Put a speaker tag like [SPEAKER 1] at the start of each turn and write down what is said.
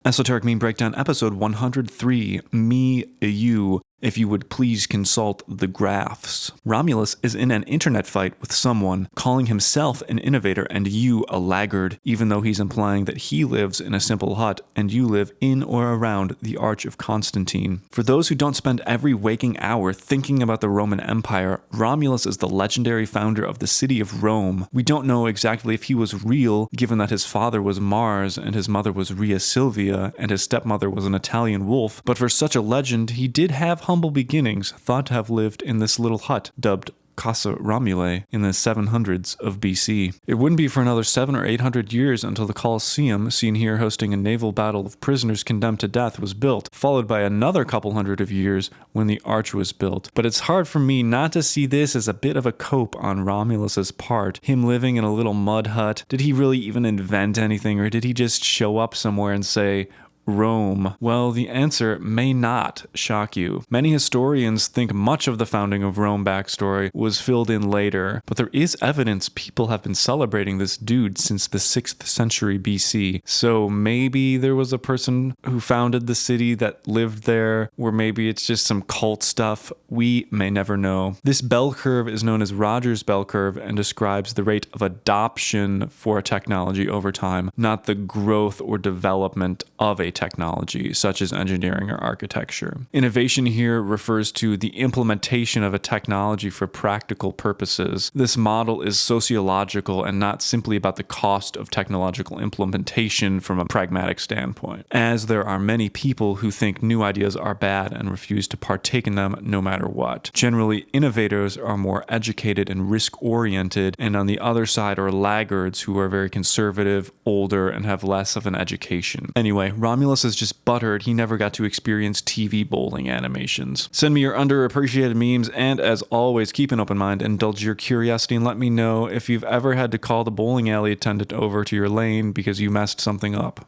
[SPEAKER 1] Esoteric Meme Breakdown, episode 103, Me, You. If you would please consult the graphs. Romulus is in an internet fight with someone, calling himself an innovator and you a laggard, even though he's implying that he lives in a simple hut and you live in or around the Arch of Constantine. For those who don't spend every waking hour thinking about the Roman Empire, Romulus is the legendary founder of the city of Rome. We don't know exactly if he was real, given that his father was Mars and his mother was Rhea Silvia and his stepmother was an Italian wolf, but for such a legend, he did have humble beginnings, thought to have lived in this little hut dubbed Casa Romulae in the 700s of BC. It wouldn't be for another 700 or 800 years until the Colosseum, seen here hosting a naval battle of prisoners condemned to death, was built, followed by another couple hundred of years when the Arch was built. But it's hard for me not to see this as a bit of a cope on Romulus's part. Him living in a little mud hut. Did he really even invent anything, or did he just show up somewhere and say, Rome? Well, the answer may not shock you. Many historians think much of the founding of Rome backstory was filled in later, but there is evidence people have been celebrating this dude since the 6th century BC. So maybe there was a person who founded the city that lived there, or maybe it's just some cult stuff. We may never know. This bell curve is known as Rogers' bell curve and describes the rate of adoption for a technology over time, not the growth or development of a technology, such as engineering or architecture. Innovation here refers to the implementation of a technology for practical purposes. This model is sociological and not simply about the cost of technological implementation from a pragmatic standpoint, as there are many people who think new ideas are bad and refuse to partake in them no matter what. Generally, innovators are more educated and risk-oriented, and on the other side are laggards who are very conservative, older, and have less of an education. Anyway, Romulus is just buttered he never got to experience TV bowling animations. Send me your underappreciated memes, and as always, keep an open mind, indulge your curiosity, and let me know if you've ever had to call the bowling alley attendant over to your lane because you messed something up.